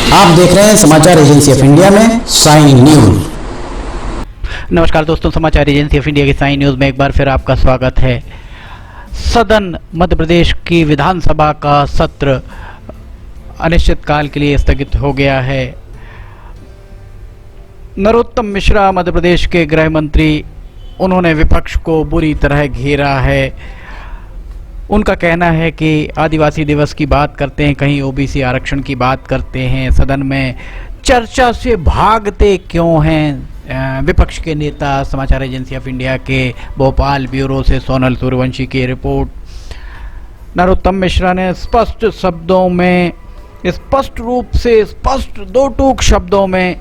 आप देख रहे हैं समाचार एजेंसी ऑफ इंडिया में साइन न्यूज। नमस्कार दोस्तों, समाचार एजेंसी ऑफ इंडिया की साइन न्यूज में एक बार फिर आपका स्वागत है। सदन मध्य प्रदेश की विधानसभा का सत्र अनिश्चित काल के लिए स्थगित हो गया है। नरोत्तम मिश्रा मध्य प्रदेश के गृह मंत्री, उन्होंने विपक्ष को बुरी तरह घेरा है। उनका कहना है कि आदिवासी दिवस की बात करते हैं, कहीं ओबीसी आरक्षण की बात करते हैं, सदन में चर्चा से भागते क्यों हैं। विपक्ष के नेता, समाचार एजेंसी ऑफ इंडिया के भोपाल ब्यूरो से सोनल सूर्यवंशी की रिपोर्ट। नरोत्तम मिश्रा ने स्पष्ट शब्दों में, स्पष्ट रूप से, स्पष्ट दो टूक शब्दों में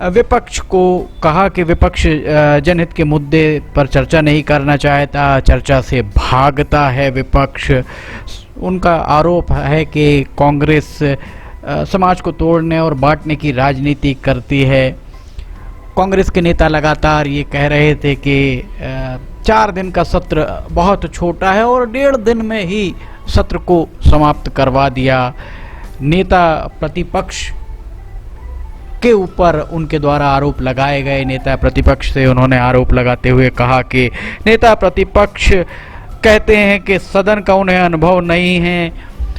विपक्ष को कहा कि विपक्ष जनहित के मुद्दे पर चर्चा नहीं करना चाहता, चर्चा से भागता है विपक्ष। उनका आरोप है कि कांग्रेस समाज को तोड़ने और बांटने की राजनीति करती है। कांग्रेस के नेता लगातार ये कह रहे थे कि 4 दिन का सत्र बहुत छोटा है और 1.5 दिन में ही सत्र को समाप्त करवा दिया। नेता प्रतिपक्ष के ऊपर उनके द्वारा आरोप लगाए गए। नेता प्रतिपक्ष से उन्होंने आरोप लगाते हुए कहा कि नेता प्रतिपक्ष कहते हैं कि सदन का उन्हें अनुभव नहीं है।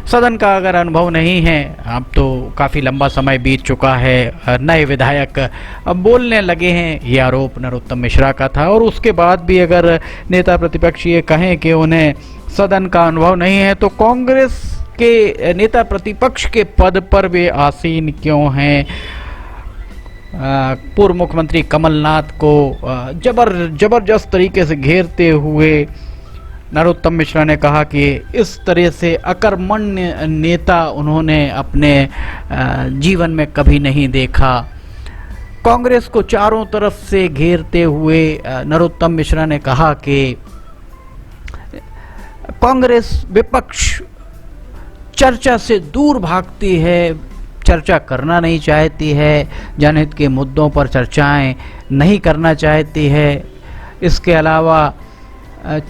सदन का अगर अनुभव नहीं है, अब तो काफ़ी लंबा समय बीत चुका है, नए विधायक अब बोलने लगे हैं, ये आरोप नरोत्तम मिश्रा का था। और उसके बाद भी अगर नेता प्रतिपक्ष ये कहें कि उन्हें सदन का अनुभव नहीं है, तो कांग्रेस के नेता प्रतिपक्ष के पद पर वे आसीन क्यों हैं। पूर्व मुख्यमंत्री कमलनाथ को जबरदस्त तरीके से घेरते हुए नरोत्तम मिश्रा ने कहा कि इस तरह से अकर्मण्य नेता उन्होंने अपने जीवन में कभी नहीं देखा। कांग्रेस को चारों तरफ से घेरते हुए नरोत्तम मिश्रा ने कहा कि कांग्रेस विपक्ष चर्चा से दूर भागती है, चर्चा करना नहीं चाहती है, जनहित के मुद्दों पर चर्चाएं नहीं करना चाहती है। इसके अलावा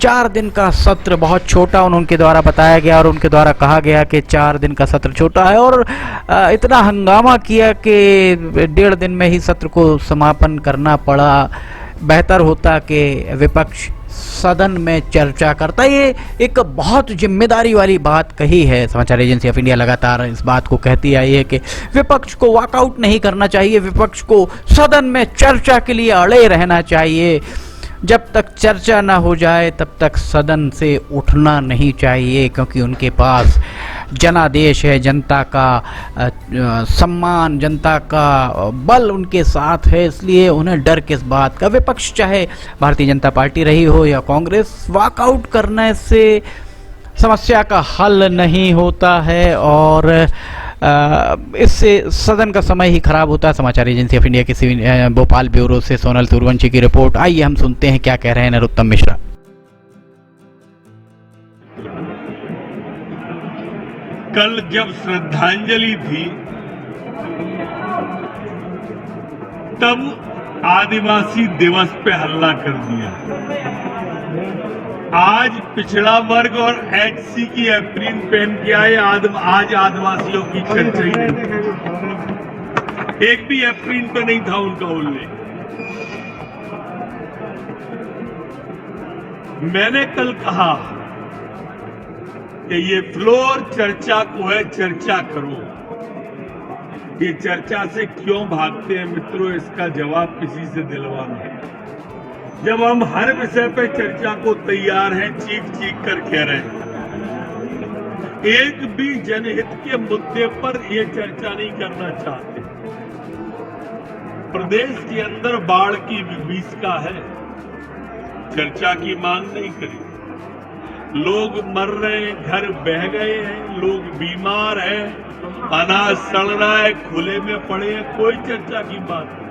4 दिन का सत्र बहुत छोटा उनके द्वारा बताया गया और उनके द्वारा कहा गया कि 4 दिन का सत्र छोटा है और इतना हंगामा किया कि 1.5 दिन में ही सत्र को समापन करना पड़ा। बेहतर होता कि विपक्ष सदन में चर्चा करता। ये एक बहुत जिम्मेदारी वाली बात कही है। समाचार एजेंसी ऑफ इंडिया लगातार इस बात को कहती आई है कि विपक्ष को वॉकआउट नहीं करना चाहिए, विपक्ष को सदन में चर्चा के लिए अड़े रहना चाहिए। जब तक चर्चा ना हो जाए तब तक सदन से उठना नहीं चाहिए, क्योंकि उनके पास जनादेश है, जनता का सम्मान, जनता का बल उनके साथ है, इसलिए उन्हें डर किस बात का। विपक्ष चाहे भारतीय जनता पार्टी रही हो या कांग्रेस, वॉकआउट करने से समस्या का हल नहीं होता है और इससे सदन का समय ही खराब होता है। समाचार एजेंसी ऑफ इंडिया के भोपाल ब्यूरो से सोनल सूर्यवंशी की रिपोर्ट। आइए हम सुनते हैं क्या कह रहे हैं नरोत्तम मिश्रा। कल जब श्रद्धांजलि थी तब आदिवासी दिवस पे हल्ला कर दिया। आज पिछड़ा वर्ग और एचसी की एप्रिन पहन के आए, आज आदिवासियों की चर्चा ही नहीं। एक भी एप्रिन पे नहीं था उनका उल्लेख। मैंने कल कहा कि ये फ्लोर चर्चा को है, चर्चा करो। ये चर्चा से क्यों भागते हैं मित्रों, इसका जवाब किसी से दिलवाना है। जब हम हर विषय पे चर्चा को तैयार हैं, चीख चीख कर कह रहे हैं, एक भी जनहित के मुद्दे पर ये चर्चा नहीं करना चाहते। प्रदेश के अंदर बाढ़ की विभीषिका है, चर्चा की मांग नहीं करी। लोग मर रहे हैं, घर बह गए हैं, लोग बीमार हैं, अनाज सड़ रहा है, खुले में पड़े हैं, कोई चर्चा की बात नहीं।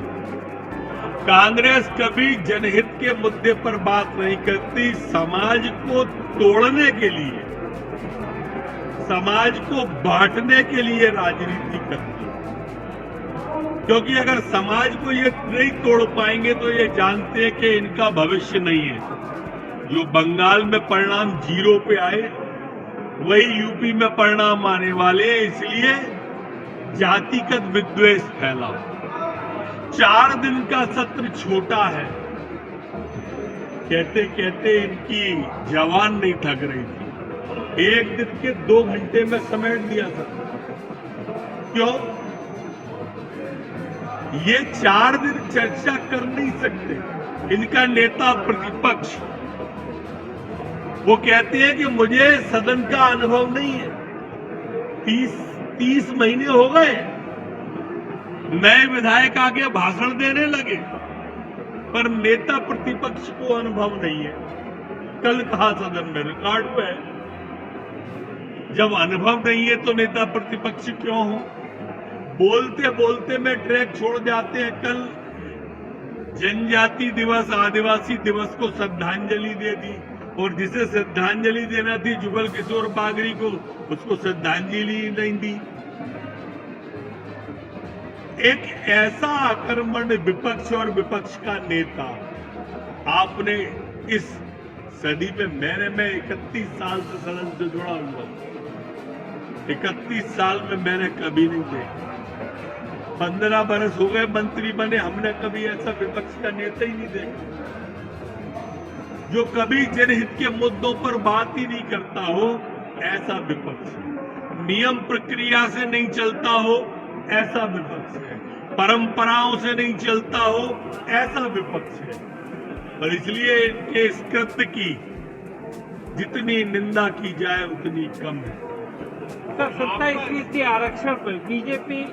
कांग्रेस कभी जनहित के मुद्दे पर बात नहीं करती, समाज को तोड़ने के लिए, समाज को बांटने के लिए राजनीति करती है। क्योंकि अगर समाज को ये नहीं तोड़ पाएंगे तो ये जानते हैं कि इनका भविष्य नहीं है। जो बंगाल में परिणाम 0 पे आए, वही यूपी में परिणाम आने वाले हैं। इसलिए जातिगत विद्वेष फैला। 4 दिन का सत्र छोटा है, कहते कहते इनकी जवान नहीं थक रही थी। 1 दिन के 2 घंटे में समेट दिया सत्र। क्यों? ये 4 दिन चर्चा कर नहीं सकते। इनका नेता प्रतिपक्ष वो कहते हैं कि मुझे सदन का अनुभव नहीं है। 30 महीने हो गए, नए विधायक आके भाषण देने लगे, पर नेता प्रतिपक्ष को अनुभव नहीं है। कल कहा सदन में, रिकॉर्ड पे है, जब अनुभव नहीं है तो नेता प्रतिपक्ष क्यों हो? बोलते बोलते में ट्रैक छोड़ जाते हैं। कल जनजाति दिवस, आदिवासी दिवस को श्रद्धांजलि दे दी, और जिसे श्रद्धांजलि देना थी जुगल किशोर बागरी को, उसको श्रद्धांजलि नहीं दी। एक ऐसा आक्रमण विपक्ष और विपक्ष का नेता आपने इस सदी में, मैं 31 साल से सदन से जुड़ा हुआ, 31 साल में मैंने कभी नहीं देखा। 15 बरस हो गए मंत्री बने, हमने कभी ऐसा विपक्ष का नेता ही नहीं देखा जो कभी जनहित के मुद्दों पर बात ही नहीं करता हो। ऐसा विपक्ष है। नियम प्रक्रिया से नहीं चलता हो, ऐसा विपक्ष है। परंपराओं से नहीं चलता हो, ऐसा विपक्ष है। और इसलिए इनके इस कृत्य की जितनी निंदा की जाए उतनी कम है। सर, 27 फीसदी आरक्षण पर बीजेपी